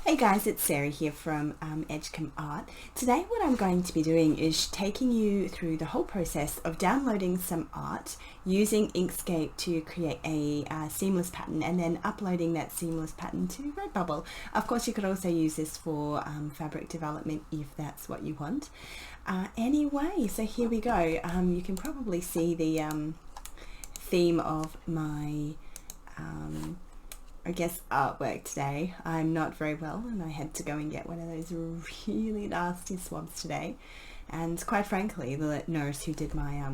Hey guys, it's Sarah here from Edgecumbe Art. Today what I'm going to be doing is taking you through the whole process of downloading some art using Inkscape to create a seamless pattern and then uploading that seamless pattern to Redbubble. Of course you could also use this for fabric development if that's what you want. Anyway, so here we go. You can probably see the theme of my I guess artwork today. I'm not very well and I had to go and get one of those really nasty swabs today, and quite frankly the nurse who did my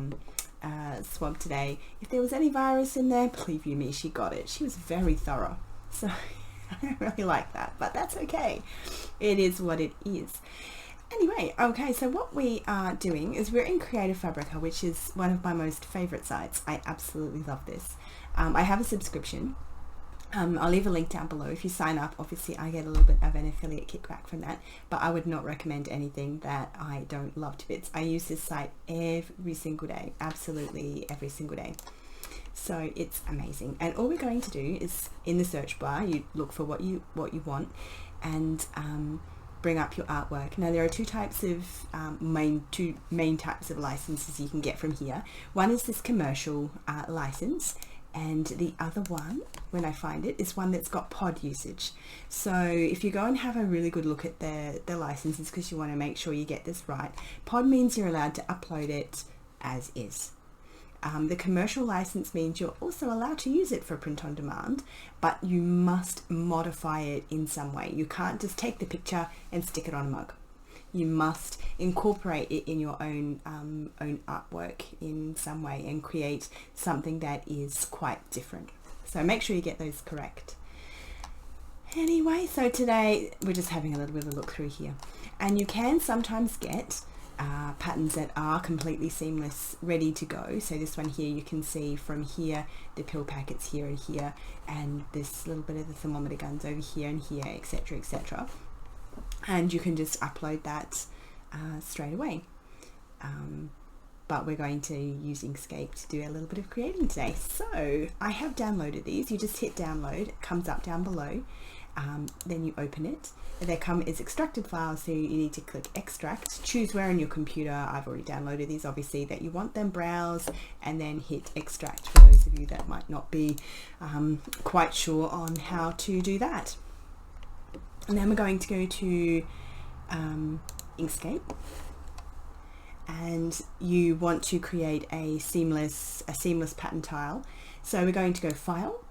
swab today, if there was any virus in there, believe you me, she got it. She was very thorough, so I don't really like that, but that's okay. It is what it is. Anyway, okay, so what we are doing is we're in Creative Fabrica, which is one of my most favorite sites. I absolutely love this. I have a subscription. I'll leave a link down below. If you sign up, obviously I get a little bit of an affiliate kickback from that, but I would not recommend anything that I don't love to bits. I use this site every single day, absolutely every single day. So it's amazing. And all we're going to do is in the search bar, you look for what you want and bring up your artwork. Now there are two main types of licenses you can get from here. One is this commercial license, and the other one, when I find it, is one that's got pod usage. So if you go and have a really good look at the licenses, because you want to make sure you get this right, pod means you're allowed to upload it as is. The commercial license means you're also allowed to use it for print on demand, but you must modify it in some way. You can't just take the picture and stick it on a mug. You must incorporate it in your own artwork in some way and create something that is quite different. So make sure you get those correct. Anyway, so today we're just having a little bit of a look through here, and you can sometimes get patterns that are completely seamless, ready to go. So this one here, you can see from here the pill packets here and here, and this little bit of the thermometer guns over here and here, etc., etc. And you can just upload that straight away. But we're going to use Inkscape to do a little bit of creating today. So I have downloaded these. You just hit download, it comes up down below. Then you open it. They come as extracted files, so you need to click extract, choose where on your computer. I've already downloaded these obviously that you want them, browse, and then hit extract for those of you that might not be quite sure on how to do that. And then we're going to go to Inkscape, and you want to create a seamless pattern tile. So we're going to go File,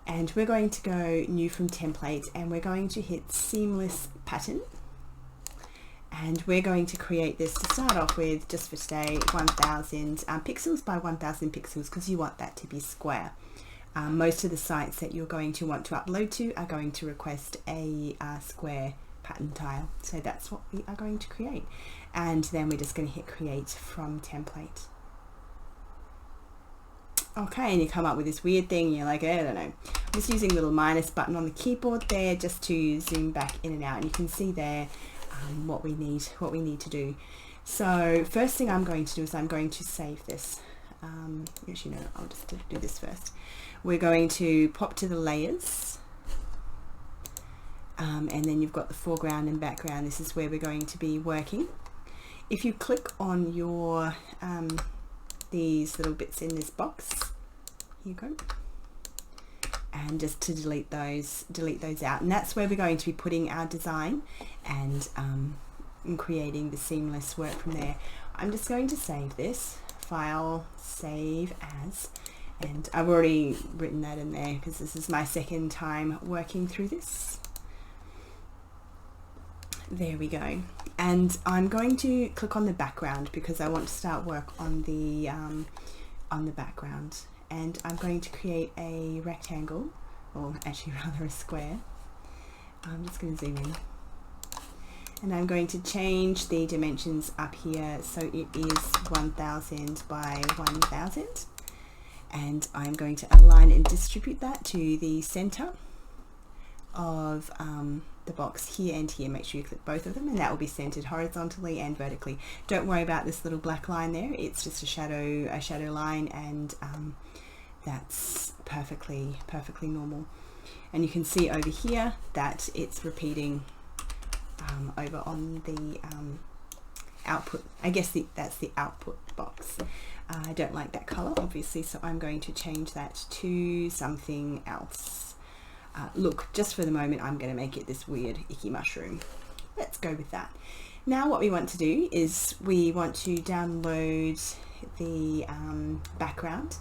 and we're going to go New from Template, and we're going to hit Seamless Pattern, and we're going to create this to start off with, just for today, 1000 pixels by 1000 pixels, because you want that to be square. Most of the sites that you're going to want to upload to are going to request a square pattern tile. So that's what we are going to create. And then we're just going to hit create from template. Okay, and you come up with this weird thing. You're like, I don't know. I'm just using a little minus button on the keyboard there just to zoom back in and out. And you can see there what we need to do. So first thing I'm going to do is I'm going to save this. Actually, no, I'll just do this first. We're going to pop to the layers, and then you've got the foreground and background. This is where we're going to be working. If you click on your these little bits in this box, here you go, and just to delete those out, and that's where we're going to be putting our design and creating the seamless work from there. I'm just going to save this. File, save as, and I've already written that in there because this is my second time working through this. There we go. And I'm going to click on the background because I want to start work on the background, and I'm going to create a rectangle, or actually rather a square. I'm just going to zoom in. And I'm going to change the dimensions up here so it is 1000 by 1000, and I'm going to align and distribute that to the center of the box here and here. Make sure you click both of them, and that will be centered horizontally and vertically. Don't worry about this little black line there, it's just a shadow line, and that's perfectly normal. And you can see over here that it's repeating over on the output. I guess that's the output box. I don't like that color, obviously, so I'm going to change that to something else. Look, just for the moment, I'm going to make it this weird icky mushroom. Let's go with that. Now what we want to do is we want to download the background.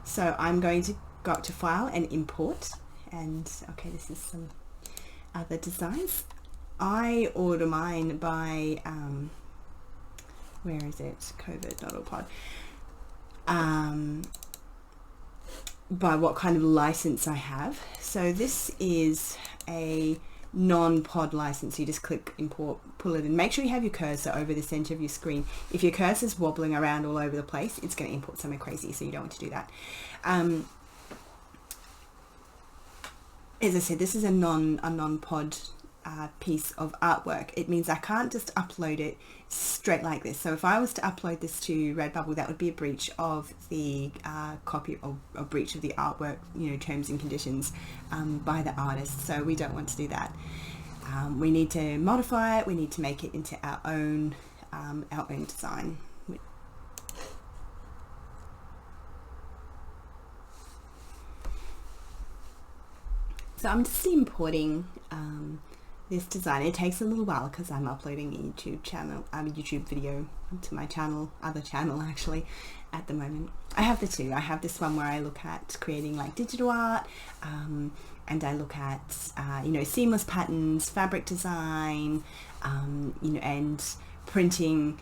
So I'm going to go up to File and Import. And okay, this is some other designs. I order mine by, where is it? COVID, not all pod. By what kind of license I have. So this is a non-pod license. You just click import, pull it in. Make sure you have your cursor over the center of your screen. If your cursor is wobbling around all over the place, it's going to import somewhere crazy, so you don't want to do that. As I said, this is a non-pod piece of artwork. It means I can't just upload it straight like this. So if I was to upload this to Redbubble, that would be a breach of the copy or a breach of the artwork, you know, terms and conditions by the artist. So we don't want to do that. We need to modify it. We need to make it into our own design. So I'm just importing this design. It takes a little while because I'm uploading a YouTube video to my channel, other channel actually, at the moment. I have the two. I have this one where I look at creating like digital art, and I look at you know, seamless patterns, fabric design, you know, and printing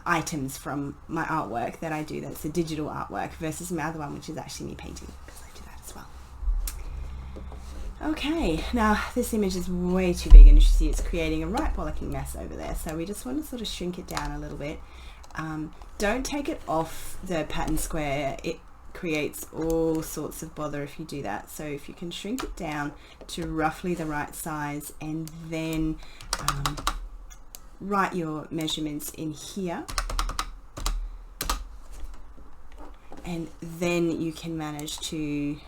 items from my artwork that I do. That's the digital artwork, versus my other one, which is actually me painting, because I do that as well. Okay, now this image is way too big, and you should see it's creating a right bollocking mess over there. So we just want to sort of shrink it down a little bit. Don't take it off the pattern square. It creates all sorts of bother if you do that. So if you can shrink it down to roughly the right size, and then write your measurements in here, and then you can manage to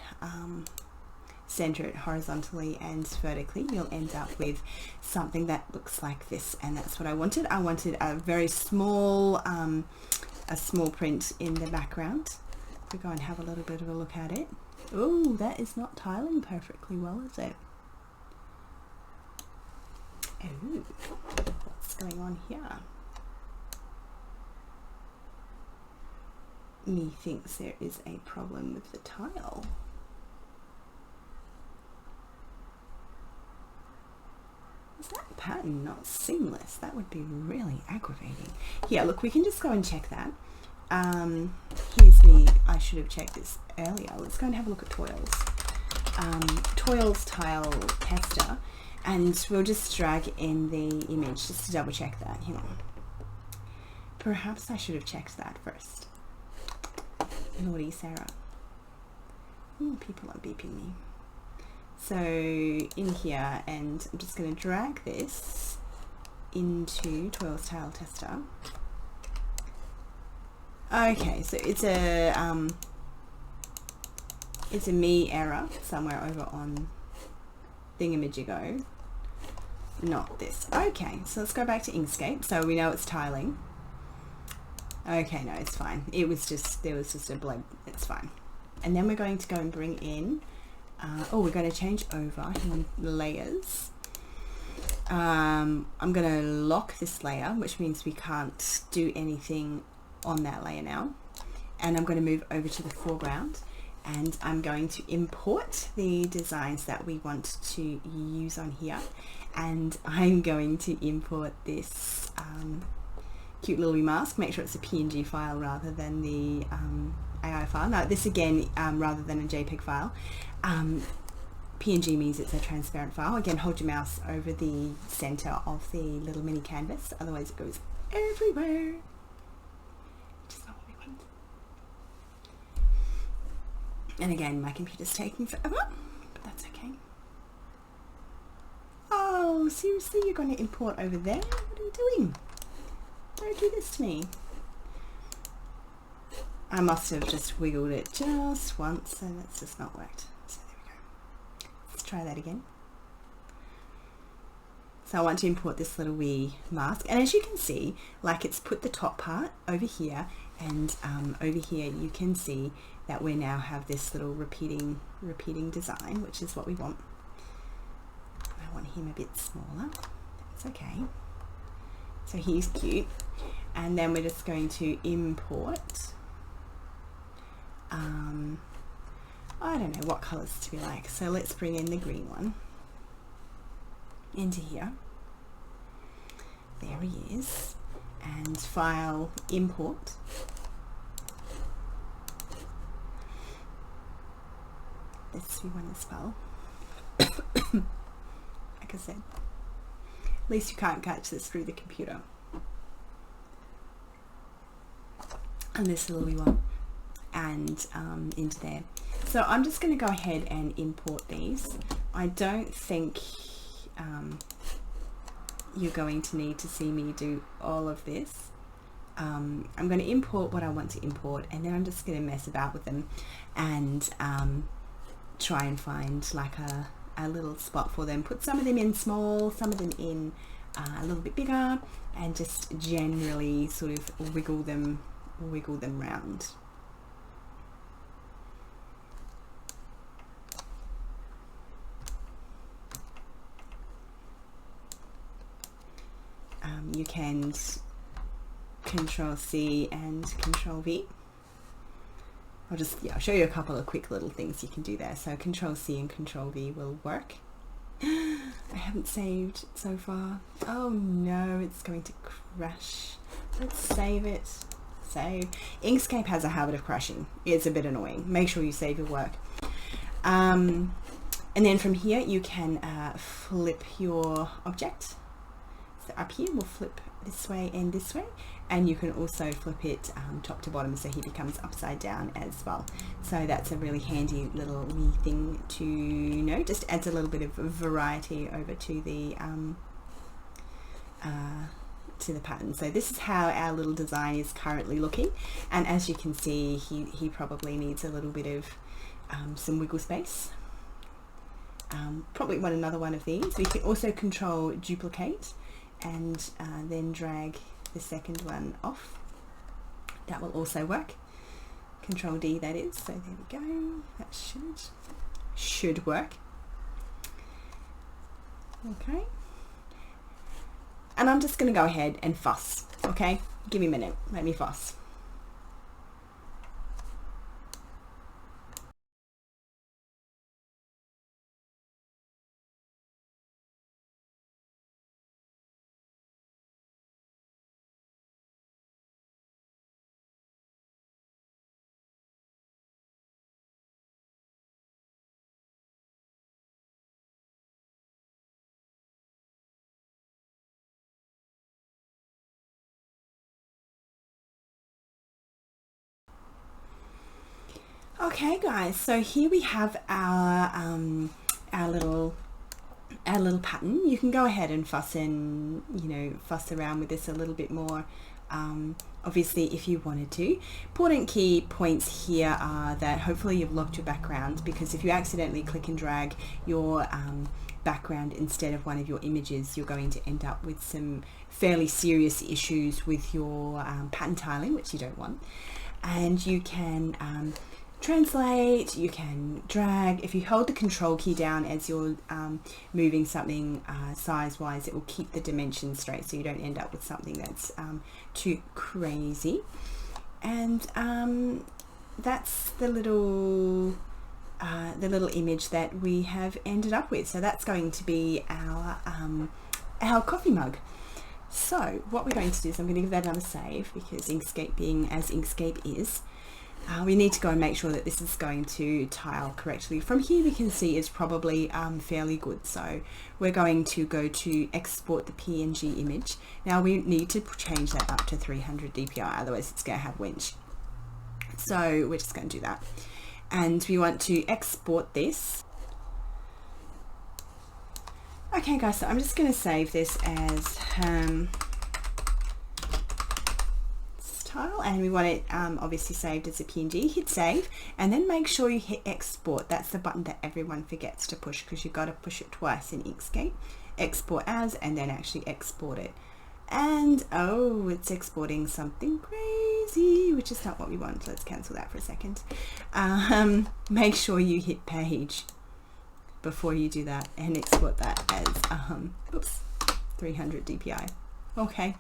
center it horizontally and vertically, you'll end up with something that looks like this. And that's what I wanted. I wanted a very small print in the background. We go and have a little bit of a look at it. Oh, that is not tiling perfectly well, is it? Oh, what's going on here? Methinks there is a problem with the tile. Is that pattern not seamless? That would be really aggravating. Yeah, look, we can just go and check that. Here's the, I should have checked this earlier. Let's go and have a look at Toils. Toils tile tester, and we'll just drag in the image just to double check that. Hang on. Perhaps I should have checked that first. Naughty Sarah. Ooh, people are beeping me. So in here, and I'm just going to drag this into Toils Tile Tester. Okay, so it's a me error somewhere over on Thingamajigo. Not this. Okay, so let's go back to Inkscape. So we know it's tiling. Okay, no, it's fine. There was just a blend. It's fine. And then we're going to go and bring in. We're going to change over layers. I'm going to lock this layer, which means we can't do anything on that layer now. And I'm going to move over to the foreground, and I'm going to import the designs that we want to use on here. And I'm going to import this cute little mask. Make sure it's a PNG file rather than the AI file. Now this again, rather than a JPEG file. PNG means it's a transparent file. Again, hold your mouse over the center of the little mini canvas, otherwise it goes everywhere. Which is not what we want. And again, my computer's taking forever, but that's okay. Oh, seriously, you're going to import over there? What are you doing? Don't do this to me. I must have just wiggled it just once, and it's just not worked. So there we go. Let's try that again. So I want to import this little wee mask, and as you can see, like, it's put the top part over here, and over here you can see that we now have this little repeating design, which is what we want. I want him a bit smaller. That's okay. So he's cute, and then we're just going to import. I don't know what colors to be like, so let's bring in the green one into here. There he is, and file, import. Let's see one as well. Like I said, at least you can't catch this through the computer. And this little wee one, and into there. So I'm just going to go ahead and import these. I don't think you're going to need to see me do all of this. I'm going to import what I want to import, and then I'm just going to mess about with them and try and find like a little spot for them. Put some of them in small, some of them in a little bit bigger, and just generally sort of wiggle them round. You can Control C and Control V. I'll show you a couple of quick little things you can do there. So Control C and Control V will work. I haven't saved so far. Oh no, it's going to crash. Let's save it. Save. Inkscape has a habit of crashing. It's a bit annoying. Make sure you save your work. And then from here you can flip your object. So up here we'll flip this way and this way, and you can also flip it top to bottom, so he becomes upside down as well. So that's a really handy little wee thing to know. Just adds a little bit of variety over to the pattern. So this is how our little design is currently looking, and as you can see, he probably needs a little bit of some wiggle space. Probably want another one of these. We can also Control duplicate and then drag the second one off. That will also work. Control D, that is. So there we go. That should work. Okay. And I'm just going to go ahead and fuss. Okay, give me a minute. Let me fuss. Okay guys, so here we have our little pattern. You can go ahead and fuss around with this a little bit more, obviously, if you wanted to. Important key points here are that hopefully you've locked your background, because if you accidentally click and drag your background instead of one of your images, you're going to end up with some fairly serious issues with your pattern tiling, which you don't want. And you can translate, you can drag. If you hold the Control key down as you're moving something size wise, it will keep the dimensions straight, so you don't end up with something that's too crazy. And that's the little image that we have ended up with. So that's going to be our coffee mug. So what we're going to do is I'm going to give that another save, because Inkscape being as Inkscape is, we need to go and make sure that this is going to tile correctly. From here we can see it's probably fairly good, so we're going to go to export the PNG image. Now we need to change that up to 300 dpi, otherwise it's going to have winch. So we're just going to do that, and we want to export this. Okay guys, so I'm just going to save this as tile, and we want it obviously saved as a PNG. Hit save, and then make sure you hit export. That's the button that everyone forgets to push, because you've got to push it twice in Inkscape. Export as, and then actually export it. And oh, it's exporting something crazy, which is not what we want. Let's cancel that for a second. Make sure you hit page before you do that, and export that as 300 dpi. Okay,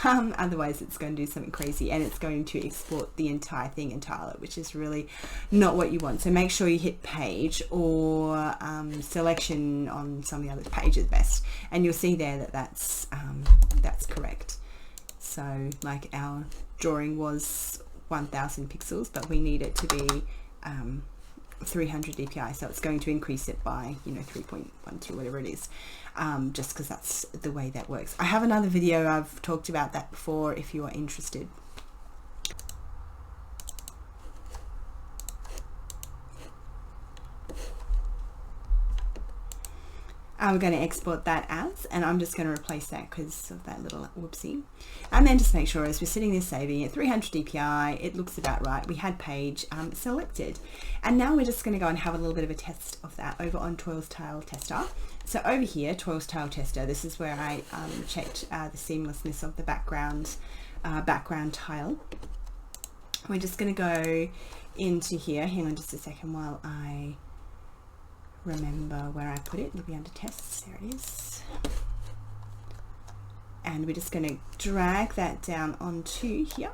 otherwise it's going to do something crazy, and it's going to export the entire thing and tile it, which is really not what you want. So make sure you hit page or selection on some of the other pages best, and you'll see there that that's correct. So like our drawing was 1000 pixels, but we need it to be 300 dpi, so it's going to increase it by 3.12, whatever it is, just because that's the way that works. I have another video, I've talked about that before if you are interested. We're going to export that as, and I'm just going to replace that because of that little whoopsie. And then just make sure as we're sitting there saving at 300 dpi, it looks about right. We had page selected. And now we're just going to go and have a little bit of a test of that over on Toyles Tile Tester. So over here, Toyles Tile Tester, this is where I checked the seamlessness of the background tile. We're just going to go into here. Hang on just a second while I remember where I put it. It'll be under tests. There it is. And we're just going to drag that down onto here.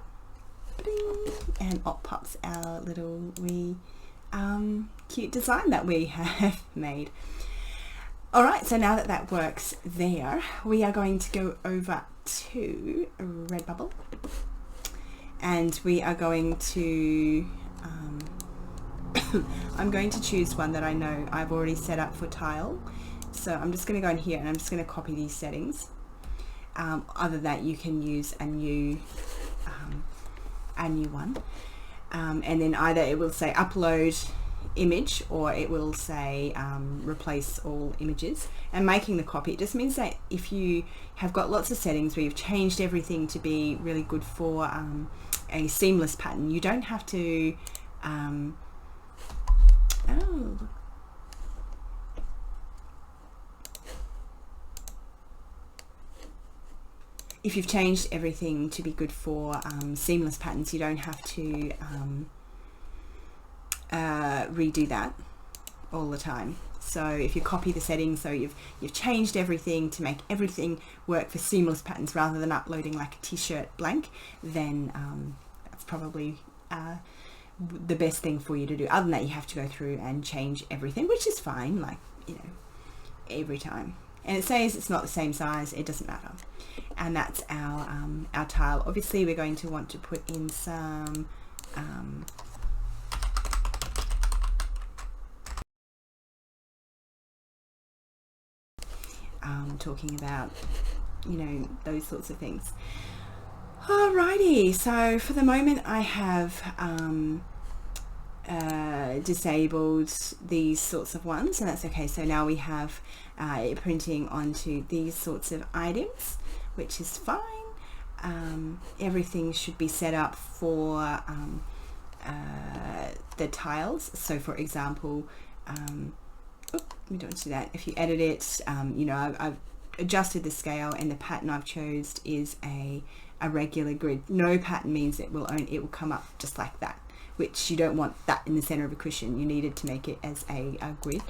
Bing, and up pops our little wee cute design that we have made. Alright, so now that that works there, we are going to go over to Redbubble, and we are going to I'm going to choose one that I know I've already set up for tile. So I'm just going to go in here and I'm just going to copy these settings. Other than that, you can use a new one. And then either it will say upload image, or it will say replace all images. And making the copy, it just means that if you have got lots of settings where you've changed everything to be really good for a seamless pattern, you don't have to if you've changed everything to be good for seamless patterns, you don't have to redo that all the time. So if you copy the settings, so you've changed everything to make everything work for seamless patterns rather than uploading like a t-shirt blank, then that's probably the best thing for you to do. Other than that, you have to go through and change everything, which is fine, like, every time. And it says it's not the same size, it doesn't matter. And that's our tile. Obviously we're going to want to put in some talking about those sorts of things. Alrighty, so for the moment I have disabled these sorts of ones, and that's okay. So now we have it printing onto these sorts of items, which is fine. Everything should be set up for the tiles. So for example, we don't do that. If you edit it, I've adjusted the scale, and the pattern I've chosen is a regular grid. No pattern means it will come up just like that, which you don't want that in the center of a cushion. You needed to make it as a grid,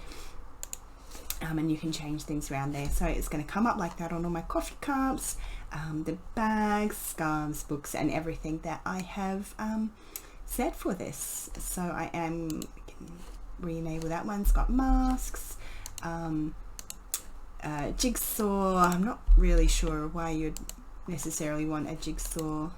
and you can change things around there. So it's going to come up like that on all my coffee cups, the bags, scarves, books, and everything that I have set for this. So I can re-enable that one. It's got masks, jigsaw. I'm not really sure why you'd necessarily want a jigsaw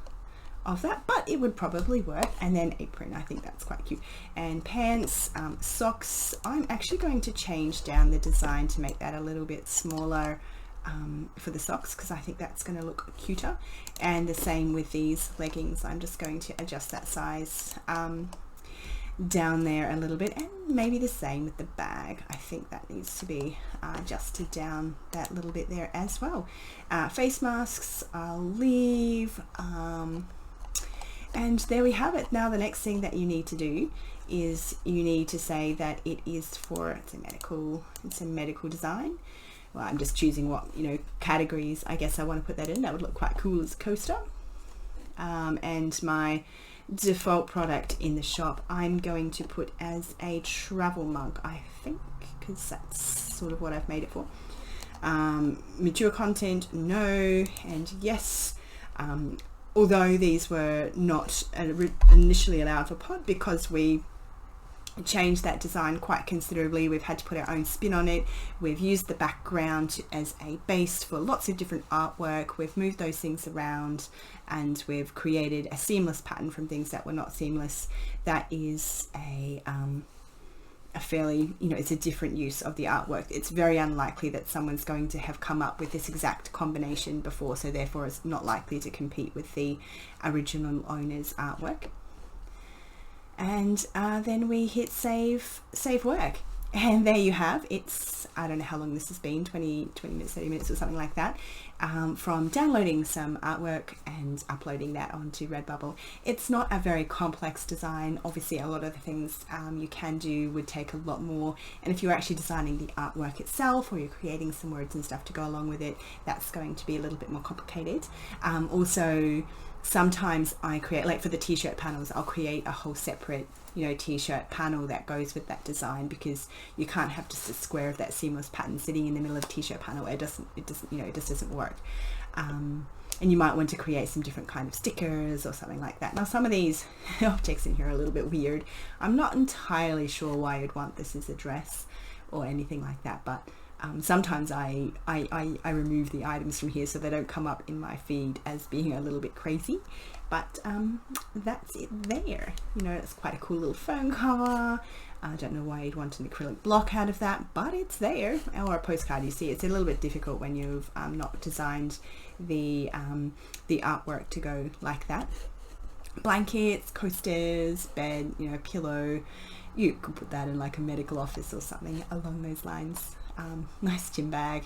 of that, but it would probably work. And then apron, I think that's quite cute. And pants, socks. I'm actually going to change down the design to make that a little bit smaller for the socks, because I think that's going to look cuter. And the same with these leggings. I'm just going to adjust that size down there a little bit, and maybe the same with the bag. I think that needs to be adjusted down that little bit there as well. Face masks I'll leave, And there we have it. Now the next thing that you need to do is you need to say that it is for, it's a medical design. Well, I'm just choosing what, categories I guess I want to put that in. That would look quite cool as a coaster. And my default product in the shop I'm going to put as a travel mug, I think, because that's sort of what I've made it for. Mature content, no, and yes. Although these were not initially allowed for pod, because we changed that design quite considerably, we've had to put our own spin on it. We've used the background as a base for lots of different artwork. We've moved those things around, and we've created a seamless pattern from things that were not seamless. That is a fairly, it's a different use of the artwork. It's very unlikely that someone's going to have come up with this exact combination before, so therefore it's not likely to compete with the original owner's artwork. And then we hit save work, and there you have it's, I don't know how long this has been, 20 minutes, 30 minutes or something like that, from downloading some artwork and uploading that onto Redbubble. It's not a very complex design. Obviously a lot of the things you can do would take a lot more, and if you're actually designing the artwork itself, or you're creating some words and stuff to go along with it, that's going to be a little bit more complicated. Also, sometimes I create, like for the t-shirt panels, I'll create a whole separate t-shirt panel that goes with that design, because you can't have just a square of that seamless pattern sitting in the middle of a t-shirt panel. It just doesn't work. And you might want to create some different kind of stickers or something like that. Now some of these objects in here are a little bit weird. I'm not entirely sure why you'd want this as a dress or anything like that, but sometimes I remove the items from here so they don't come up in my feed as being a little bit crazy. But that's it there. It's quite a cool little phone cover. I don't know why you'd want an acrylic block out of that, but it's there. Or a postcard. You see, it's a little bit difficult when you've not designed the artwork to go like that. Blankets, coasters, bed, pillow. You could put that in like a medical office or something along those lines. Nice gym bag,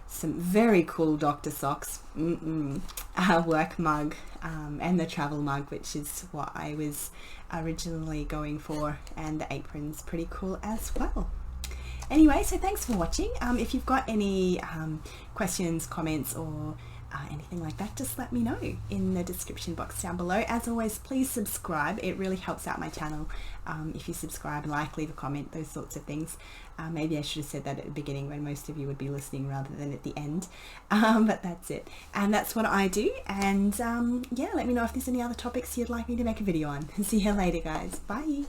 some very cool doctor socks, a work mug, and the travel mug, which is what I was originally going for, and the apron's pretty cool as well. Anyway, so thanks for watching. If you've got any questions, comments, or anything like that, just let me know in the description box down below. As always, please subscribe. It really helps out my channel if you subscribe, like, leave a comment, those sorts of things. Maybe I should have said that at the beginning when most of you would be listening rather than at the end, but that's it, and that's what I do. And yeah, let me know if there's any other topics you'd like me to make a video on. See you later, guys. Bye.